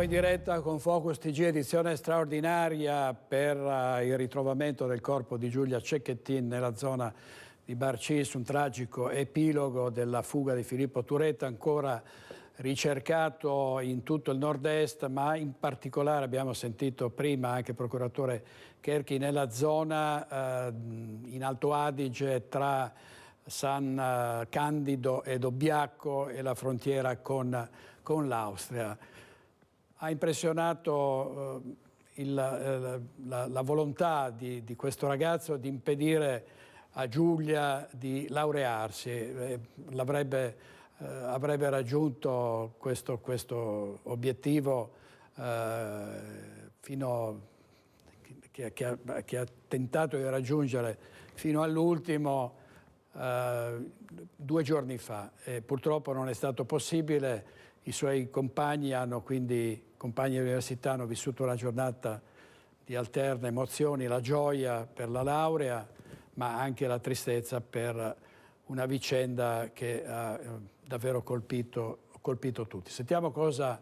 nuovo in diretta con Focus TG, edizione straordinaria per il ritrovamento del corpo di Giulia Cecchettin nella zona di Barcis, un tragico epilogo della fuga di Filippo Turetta, ancora ricercato in tutto il nord-est, ma in particolare abbiamo sentito prima anche il procuratore Cherchi nella zona in Alto Adige tra San Candido ed Obbiacco e la frontiera con l'Austria. Ha impressionato la volontà di questo ragazzo di impedire a Giulia di laurearsi. Avrebbe raggiunto questo obiettivo che ha tentato di raggiungere fino all'ultimo 2 giorni fa. Purtroppo non è stato possibile. I suoi compagni di università hanno vissuto una giornata di alterne emozioni, la gioia per la laurea, ma anche la tristezza per una vicenda che ha davvero colpito tutti. Sentiamo come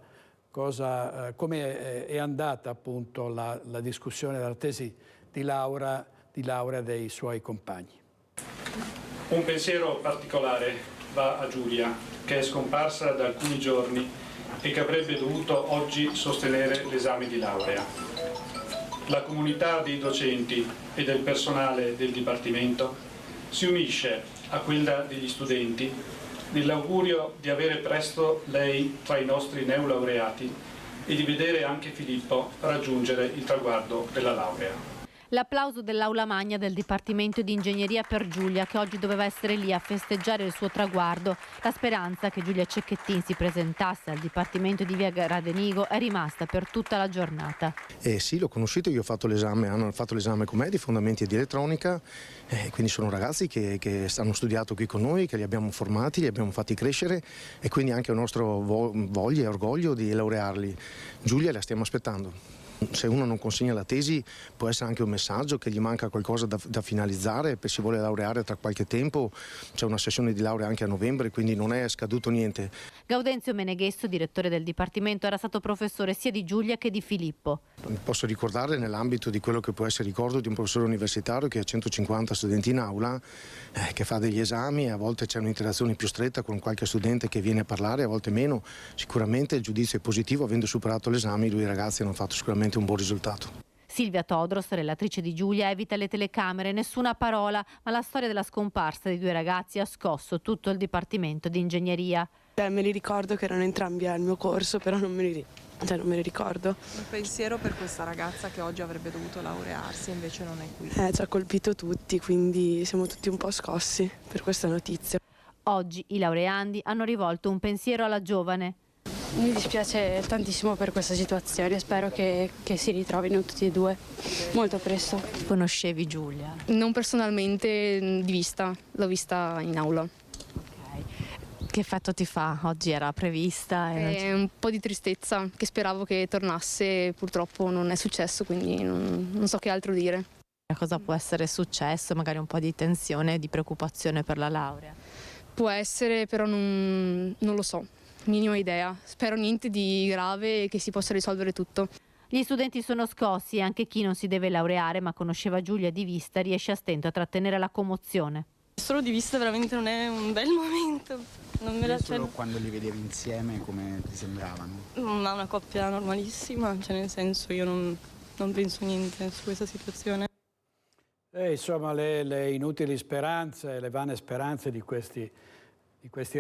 è andata appunto la discussione della tesi di laurea dei suoi compagni. Un pensiero particolare va a Giulia, che è scomparsa da alcuni giorni e che avrebbe dovuto oggi sostenere l'esame di laurea. La comunità dei docenti e del personale del Dipartimento si unisce a quella degli studenti nell'augurio di avere presto lei tra i nostri neolaureati e di vedere anche Filippo raggiungere il traguardo della laurea. L'applauso dell'aula magna del Dipartimento di Ingegneria per Giulia, che oggi doveva essere lì a festeggiare il suo traguardo. La speranza che Giulia Cecchettin si presentasse al Dipartimento di Via Gradenigo è rimasta per tutta la giornata. Sì, l'ho conosciuto, io ho fatto l'esame, hanno fatto l'esame con me di fondamenti di elettronica, quindi sono ragazzi che hanno studiato qui con noi, che li abbiamo formati, li abbiamo fatti crescere e quindi anche il nostro voglia e orgoglio di laurearli. Giulia la stiamo aspettando. Se uno non consegna la tesi può essere anche un messaggio che gli manca qualcosa da finalizzare, si vuole laureare tra qualche tempo, c'è una sessione di laurea anche a novembre, quindi non è scaduto niente. Gaudenzio Meneghesso, direttore del Dipartimento, era stato professore sia di Giulia che di Filippo. Posso ricordare nell'ambito di quello che può essere ricordo di un professore universitario che ha 150 studenti in aula, che fa degli esami e a volte c'è un'interazione più stretta con qualche studente che viene a parlare, a volte meno. Sicuramente il giudizio è positivo, avendo superato l'esame i ragazzi hanno fatto sicuramente un buon risultato. Silvia Todros, relatrice di Giulia, evita le telecamere, nessuna parola, ma la storia della scomparsa dei 2 ragazzi ha scosso tutto il Dipartimento di Ingegneria. Me li ricordo che erano entrambi al mio corso, però non me li ricordo. Un pensiero per questa ragazza che oggi avrebbe dovuto laurearsi, invece non è qui. Ci ha colpito tutti, quindi siamo tutti un po' scossi per questa notizia. Oggi i laureandi hanno rivolto un pensiero alla giovane. Mi dispiace tantissimo per questa situazione, spero che si ritrovino tutti e 2 molto presto. Conoscevi Giulia? Non personalmente, di vista, l'ho vista in aula. Okay. Che effetto ti fa? Oggi era prevista? Un po' di tristezza, che speravo che tornasse, purtroppo non è successo, quindi non so che altro dire. Cosa può essere successo? Magari un po' di tensione, di preoccupazione per la laurea? Può essere, però non lo so. Minima idea, spero niente di grave e che si possa risolvere tutto. Gli studenti sono scossi e anche chi non si deve laureare ma conosceva Giulia di vista riesce a stento a trattenere la commozione. Solo di vista veramente non è un bel momento. Non me la solo quando li vedevi insieme come ti sembravano? Ma una coppia normalissima, cioè nel senso io non penso niente su questa situazione. Insomma le inutili speranze, le vane speranze di questi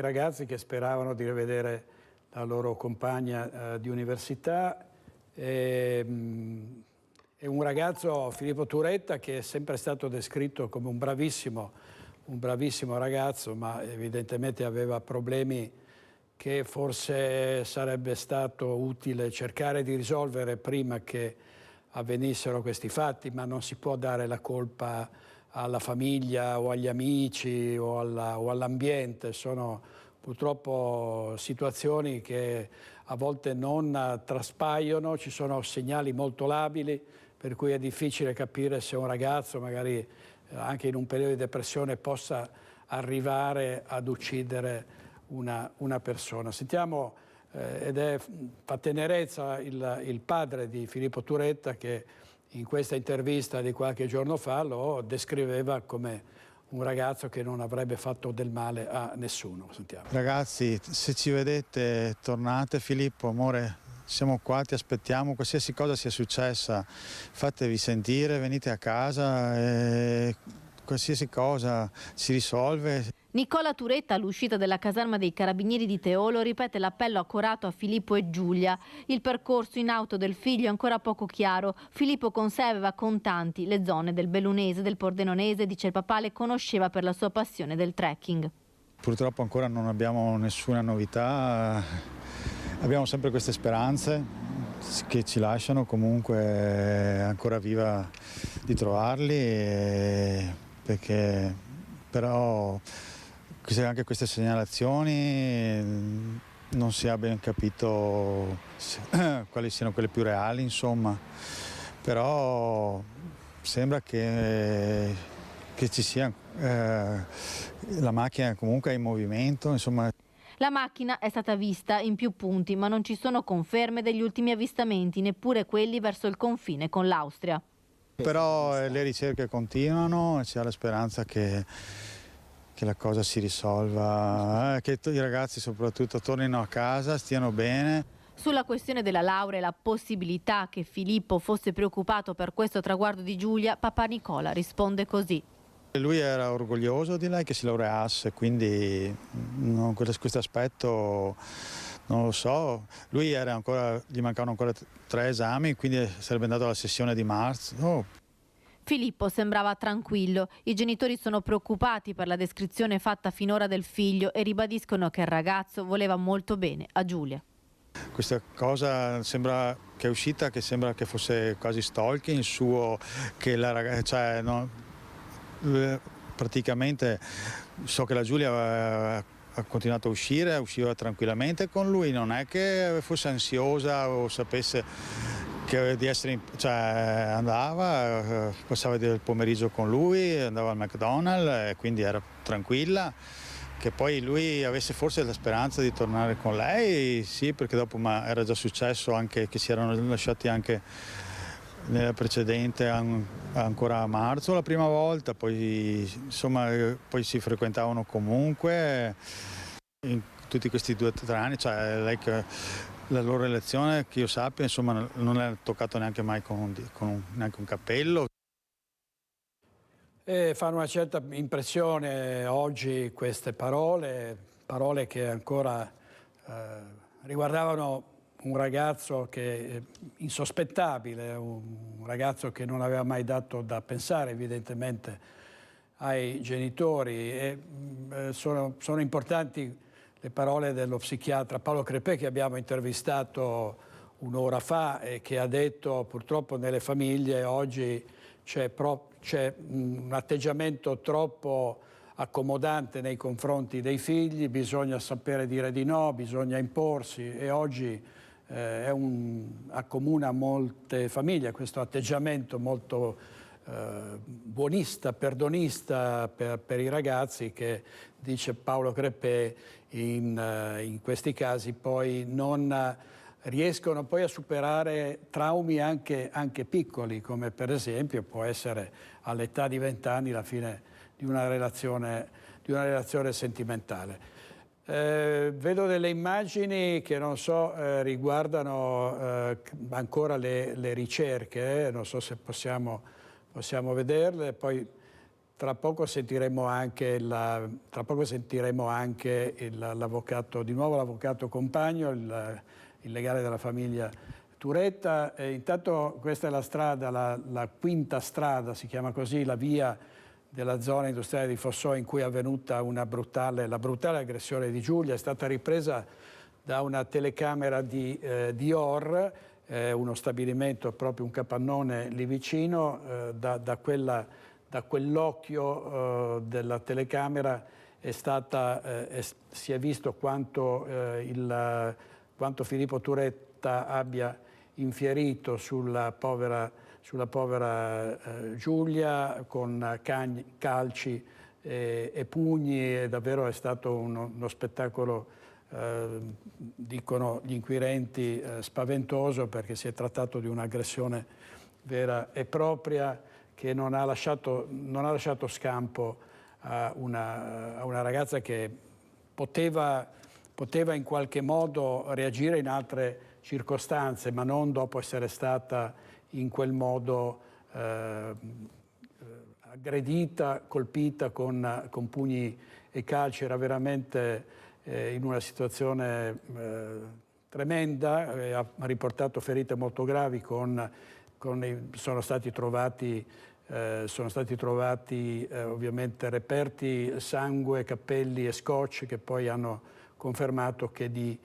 ragazzi che speravano di rivedere la loro compagna di università. È un ragazzo, Filippo Turetta, che è sempre stato descritto come un bravissimo ragazzo, ma evidentemente aveva problemi che forse sarebbe stato utile cercare di risolvere prima che avvenissero questi fatti, ma non si può dare la colpa alla famiglia o agli amici o all'ambiente. Sono purtroppo situazioni che a volte non traspaiono, ci sono segnali molto labili per cui è difficile capire se un ragazzo magari anche in un periodo di depressione possa arrivare ad uccidere una persona. Sentiamo fa tenerezza il padre di Filippo Turetta, che in questa intervista di qualche giorno fa lo descriveva come un ragazzo che non avrebbe fatto del male a nessuno. Sentiamo. Ragazzi, se ci vedete, tornate. Filippo, amore, siamo qua, ti aspettiamo, qualsiasi cosa sia successa, fatevi sentire, venite a casa, qualsiasi cosa si risolve. Nicola Turetta, all'uscita della caserma dei Carabinieri di Teolo, ripete l'appello accorato a Filippo e Giulia. Il percorso in auto del figlio è ancora poco chiaro. Filippo con sé aveva contanti le zone del Bellunese, del Pordenonese, dice il papà, le conosceva per la sua passione del trekking. Purtroppo ancora non abbiamo nessuna novità, abbiamo sempre queste speranze che ci lasciano comunque ancora viva di trovarli, perché però anche queste segnalazioni non si ha ben capito quali siano quelle più reali, insomma, però sembra che ci sia la macchina comunque in movimento, insomma. La macchina è stata vista in più punti, ma non ci sono conferme degli ultimi avvistamenti, neppure quelli verso il confine con l'Austria. Però le ricerche continuano e c'è la speranza che la cosa si risolva, che i ragazzi soprattutto tornino a casa, stiano bene. Sulla questione della laurea e la possibilità che Filippo fosse preoccupato per questo traguardo di Giulia, papà Nicola risponde così. Lui era orgoglioso di lei che si laureasse, quindi questo aspetto non lo so. Lui gli mancavano ancora 3 esami, quindi sarebbe andato alla sessione di marzo. Filippo sembrava tranquillo. I genitori sono preoccupati per la descrizione fatta finora del figlio e ribadiscono che il ragazzo voleva molto bene a Giulia. Questa cosa sembra che è uscita, che sembra che fosse quasi stalking suo, che la ragazza, praticamente so che la Giulia ha continuato a uscire, usciva tranquillamente con lui, non è che fosse ansiosa o sapesse di essere, andava, passava il pomeriggio con lui, andava al McDonald's e quindi era tranquilla. Che poi lui avesse forse la speranza di tornare con lei, sì, perché dopo era già successo anche che si erano lasciati anche nella precedente ancora a marzo la prima volta, poi insomma poi si frequentavano comunque in tutti questi 2 o 3 anni, la loro relazione che io sappia insomma non è toccato neanche mai con neanche un cappello. Fanno una certa impressione oggi queste parole che ancora riguardavano un ragazzo che insospettabile, un ragazzo che non aveva mai dato da pensare evidentemente ai genitori. E sono importanti le parole dello psichiatra Paolo Crepè, che abbiamo intervistato un'ora fa e che ha detto purtroppo nelle famiglie oggi c'è un atteggiamento troppo accomodante nei confronti dei figli, bisogna sapere dire di no, bisogna imporsi, e oggi accomuna molte famiglie questo atteggiamento molto buonista, perdonista per i ragazzi, che, dice Paolo Crepè, in questi casi poi non riescono poi a superare traumi anche piccoli, come per esempio può essere all'età di 20 anni la fine di una relazione sentimentale. Vedo delle immagini che non so riguardano ancora le ricerche, non so se possiamo vederle, poi tra poco sentiremo anche l'avvocato, di nuovo l'avvocato compagno, il legale della famiglia Turetta. Intanto questa è la strada, la quinta strada, si chiama così, la via della zona industriale di Fossò, in cui è avvenuta la brutale aggressione di Giulia. È stata ripresa da una telecamera di Dior, uno stabilimento, proprio un capannone lì vicino. Da quell'occhio della telecamera si è visto quanto Filippo Turetta abbia infierito sulla povera Giulia con calci e pugni, e davvero è stato uno spettacolo dicono gli inquirenti, spaventoso, perché si è trattato di un'aggressione vera e propria che non ha lasciato scampo a una ragazza che poteva in qualche modo reagire in altre circostanze, ma non dopo essere stata in quel modo aggredita, colpita con pugni e calci. Era veramente in una situazione tremenda, ha riportato ferite molto gravi, sono stati trovati ovviamente reperti, sangue, capelli e scotch che poi hanno confermato che di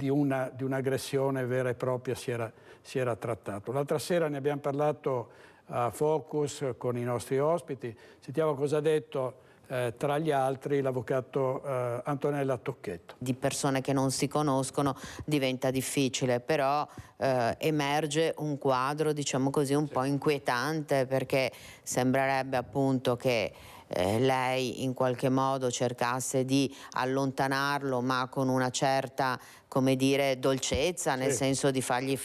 un'aggressione vera e propria si era trattato. L'altra sera ne abbiamo parlato a Focus con i nostri ospiti. Sentiamo cosa ha detto tra gli altri l'avvocato Antonella Tocchetto. Di persone che non si conoscono diventa difficile, però emerge un quadro, diciamo così, un po' inquietante, perché sembrerebbe appunto che lei in qualche modo cercasse di allontanarlo, ma con una certa, come dire, dolcezza, nel senso di fargli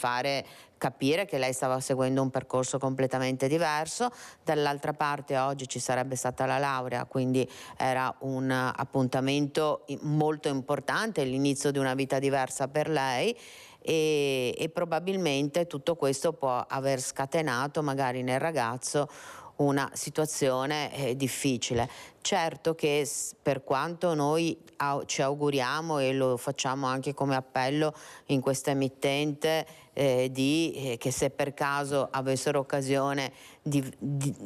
capire che lei stava seguendo un percorso completamente diverso. Dall'altra parte oggi ci sarebbe stata la laurea, quindi era un appuntamento molto importante, l'inizio di una vita diversa per lei, e probabilmente tutto questo può aver scatenato magari nel ragazzo una situazione difficile. Certo che per quanto noi ci auguriamo, e lo facciamo anche come appello in questa emittente, che se per caso avessero occasione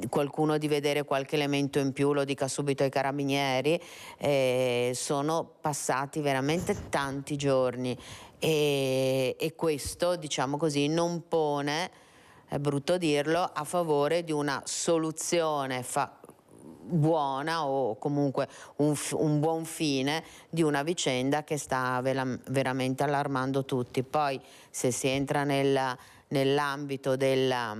qualcuno di vedere qualche elemento in più lo dica subito ai carabinieri. Sono passati veramente tanti giorni e questo, diciamo così, non pone, è brutto dirlo, a favore di una soluzione buona, o comunque un buon fine di una vicenda che sta veramente allarmando tutti. Poi se si entra nell'ambito della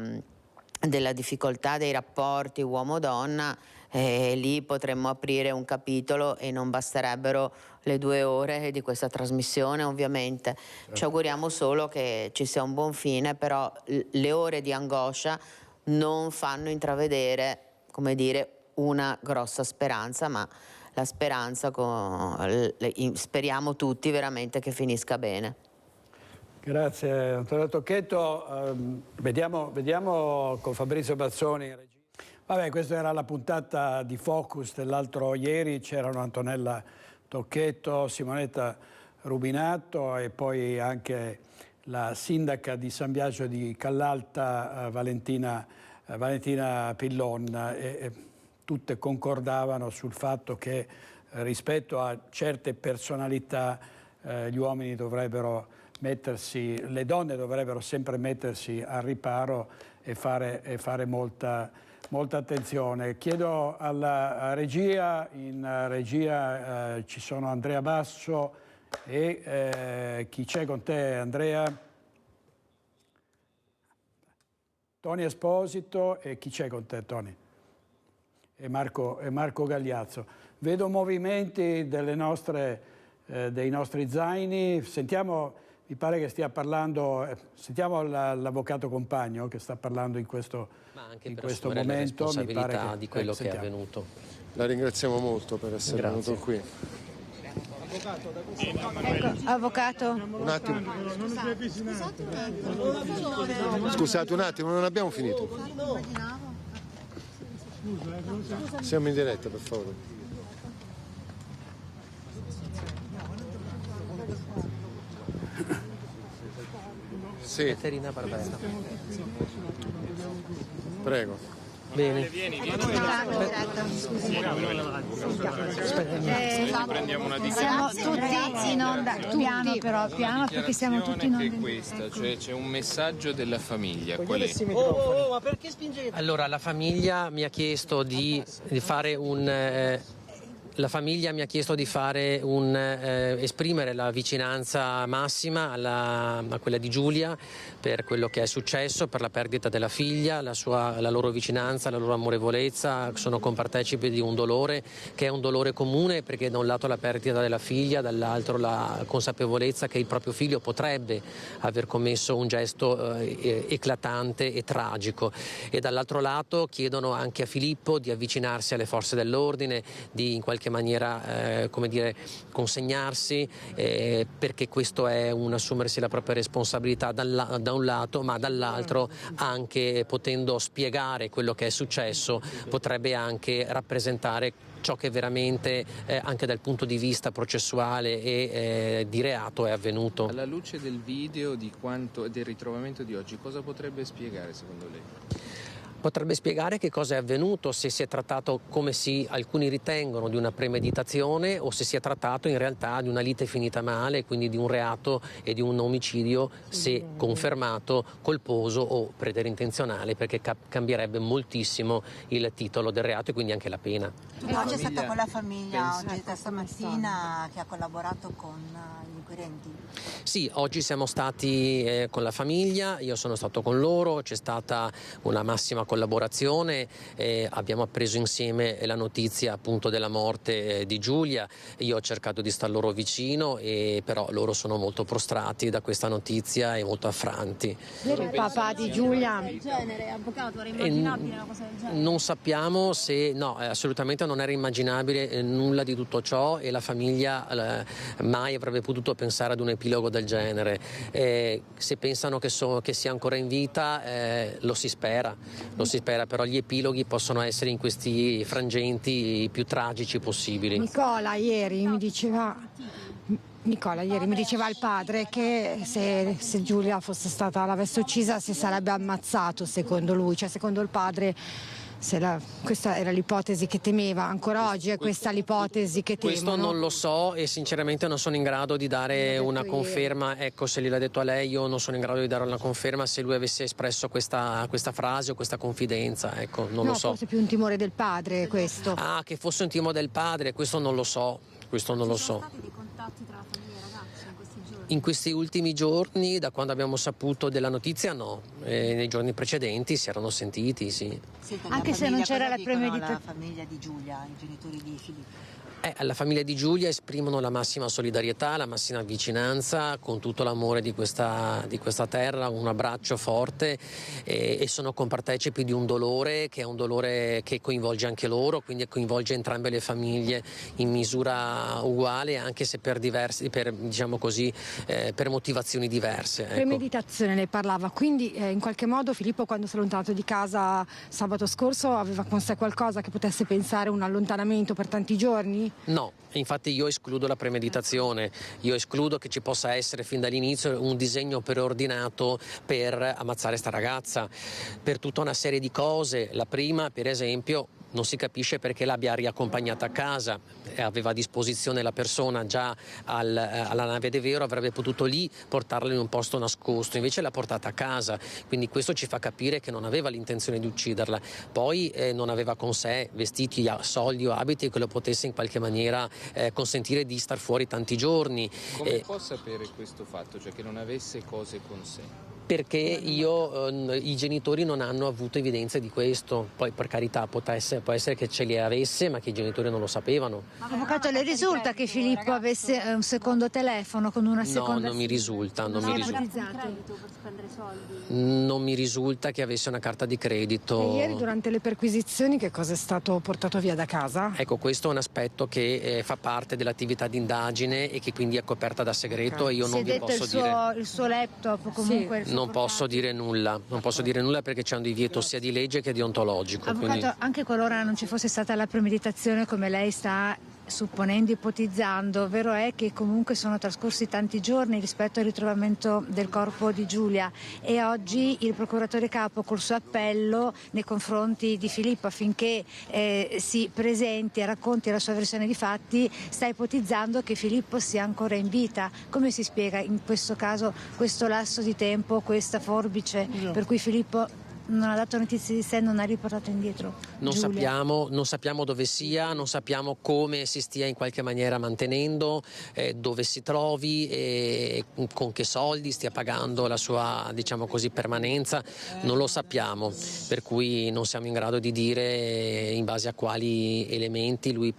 difficoltà dei rapporti uomo-donna, lì potremmo aprire un capitolo e non basterebbero le 2 ore di questa trasmissione, ovviamente. Ci auguriamo solo che ci sia un buon fine, però le ore di angoscia non fanno intravedere, come dire, una grossa speranza, ma la speranza, speriamo tutti veramente che finisca bene. Grazie Antonella Tocchetto. Vediamo con Fabrizio Bazzoni. Vabbè, questa era la puntata di Focus dell'altro ieri, c'erano Antonella Tocchetto, Simonetta Rubinato e poi anche la sindaca di San Biagio di Callalta, Valentina Pillon, e tutte concordavano sul fatto che rispetto a certe personalità gli uomini dovrebbero le donne dovrebbero sempre mettersi al riparo e fare molta attenzione. Chiedo alla regia, in regia ci sono Andrea Basso e chi c'è con te, Andrea? Tony Esposito, e chi c'è con te, Tony? E Marco Gagliazzo. Vedo movimenti dei nostri zaini. Sentiamo, mi pare che stia parlando, sentiamo l'avvocato Compagno che sta parlando in questo momento. Mi pare che, di quello che è avvenuto. La ringraziamo molto per essere venuto qui. Avvocato. Un attimo. Scusate un attimo, non abbiamo finito. Siamo in diretta, per favore. Sì. Caterina Barbera. Prego. Bene. Prendiamo una siamo tutti in onda, piano però, piano, perché siamo tutti in onda. Questa, cioè c'è un messaggio della famiglia, qual è? Ma perché spingete? Allora, la famiglia mi ha chiesto di fare La famiglia mi ha chiesto di fare esprimere la vicinanza massima a quella di Giulia per quello che è successo, per la perdita della figlia, la loro vicinanza, la loro amorevolezza. Sono compartecipi di un dolore che è un dolore comune, perché da un lato la perdita della figlia, dall'altro la consapevolezza che il proprio figlio potrebbe aver commesso un gesto eclatante e tragico, e dall'altro lato chiedono anche a Filippo di avvicinarsi alle forze dell'ordine, di in qualche maniera consegnarsi, perché questo è un assumersi la propria responsabilità da un lato, ma dall'altro anche potendo spiegare quello che è successo potrebbe anche rappresentare ciò che veramente anche dal punto di vista processuale e di reato è avvenuto. Alla luce del video del ritrovamento di oggi, cosa potrebbe spiegare secondo lei? Potrebbe spiegare che cosa è avvenuto, se si è trattato, come alcuni ritengono, di una premeditazione o se si è trattato in realtà di una lite finita male, quindi di un reato e di un omicidio, se confermato, colposo o preterintenzionale, perché cambierebbe moltissimo il titolo del reato e quindi anche la pena. Oggi è stata con la famiglia, oggi stamattina, che ha collaborato con gli inquirenti? Sì, oggi siamo stati con la famiglia, io sono stato con loro, c'è stata una massima collaborazione, abbiamo appreso insieme la notizia appunto della morte di Giulia. Io ho cercato di star loro vicino, però loro sono molto prostrati da questa notizia e molto affranti. Il papà di Giulia? Avvocato, era immaginabile una cosa del genere? Non sappiamo se, no, assolutamente non era immaginabile nulla di tutto ciò, e la famiglia mai avrebbe potuto pensare ad un epilogo del genere. Se pensano che sia ancora in vita, lo si spera, però gli epiloghi possono essere in questi frangenti più tragici possibili. Nicola ieri mi diceva il padre che se Giulia l'avesse uccisa si sarebbe ammazzato, secondo lui, cioè secondo il padre. Questa era l'ipotesi che temeva, ancora oggi è questa l'ipotesi che temono. Questo non lo so e sinceramente non sono in grado di dare una conferma. Ecco, se gliel'ha detto a lei, io non sono in grado di dare una conferma se lui avesse espresso questa frase o questa confidenza, ecco, non lo so. Forse più un timore del padre questo. Ah, che fosse un timore del padre, questo non lo so. Ci sono stati dei contatti tra la famiglia e i ragazzi in questi giorni? In questi ultimi giorni, da quando abbiamo saputo della notizia, no. Nei giorni precedenti si erano sentiti, sì. Anche se non c'era la premeditazione. La famiglia di Giulia, i genitori di Filippo. Alla famiglia di Giulia esprimono la massima solidarietà, la massima vicinanza, con tutto l'amore di questa terra, un abbraccio forte, e sono compartecipi di un dolore che è un dolore che coinvolge anche loro, quindi coinvolge entrambe le famiglie in misura uguale, anche se per motivazioni diverse. Ecco. Premeditazione ne parlava, quindi in qualche modo Filippo, quando si è allontanato di casa sabato scorso, aveva con sé qualcosa che potesse pensare un allontanamento per tanti giorni? No, infatti io escludo la premeditazione, io escludo che ci possa essere fin dall'inizio un disegno preordinato per ammazzare sta ragazza, per tutta una serie di cose. La prima, per esempio, non si capisce perché l'abbia riaccompagnata a casa, aveva a disposizione la persona già alla nave De Vero, avrebbe potuto lì portarla in un posto nascosto, invece l'ha portata a casa, quindi questo ci fa capire che non aveva l'intenzione di ucciderla. Poi non aveva con sé vestiti, soldi o abiti che lo potesse in qualche maniera consentire di star fuori tanti giorni. Come può sapere questo fatto, cioè che non avesse cose con sé? Perché i genitori non hanno avuto evidenza di questo, poi per carità può essere che ce li avesse, ma che i genitori non lo sapevano. Avvocato, le risulta che Filippo avesse un secondo telefono con una seconda? No, non mi risulta. Non mi risulta che avesse una carta di credito. E ieri durante le perquisizioni che cosa è stato portato via da casa? Ecco, questo è un aspetto che fa parte dell'attività di indagine e che quindi è coperta da segreto, e io non vi posso dire. Il suo laptop comunque? Sì. Non posso dire nulla, perché c'è un divieto sia di legge che deontologico. Avvocato, quindi... anche qualora non ci fosse stata la premeditazione, come lei sta supponendo, ipotizzando, vero è che comunque sono trascorsi tanti giorni rispetto al ritrovamento del corpo di Giulia, e oggi il procuratore capo col suo appello nei confronti di Filippo affinché si presenti e racconti la sua versione di fatti, sta ipotizzando che Filippo sia ancora in vita. Come si spiega in questo caso questo lasso di tempo, questa forbice per cui Filippo non ha dato notizie di sé, non ha riportato indietro Non sappiamo dove sia, non sappiamo come si stia in qualche maniera mantenendo, dove si trovi e con che soldi stia pagando la sua, diciamo così, permanenza, non lo sappiamo, per cui non siamo in grado di dire in base a quali elementi lui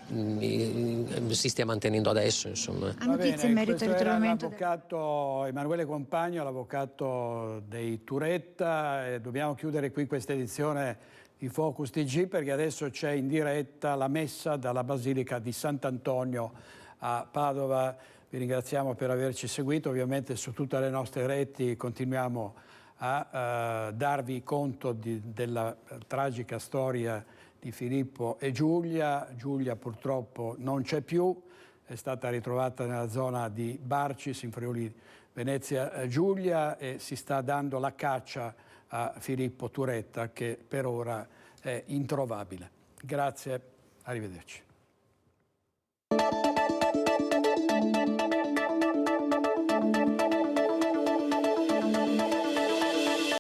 si stia mantenendo adesso, insomma. Ha notizie in merito al Questo era ritrovamento? l'avvocato Emanuele Compagno, l'avvocato dei Turetta, e dobbiamo chiudere qui questa edizione di Focus TG perché adesso c'è in diretta la messa dalla Basilica di Sant'Antonio a Padova. Vi ringraziamo per averci seguito, ovviamente su tutte le nostre reti continuiamo a darvi conto della tragica storia di Filippo e Giulia. Giulia purtroppo non c'è più, è stata ritrovata nella zona di Barcis in Friuli Venezia Giulia e si sta dando la caccia a Filippo Turetta che per ora è introvabile. Grazie, arrivederci.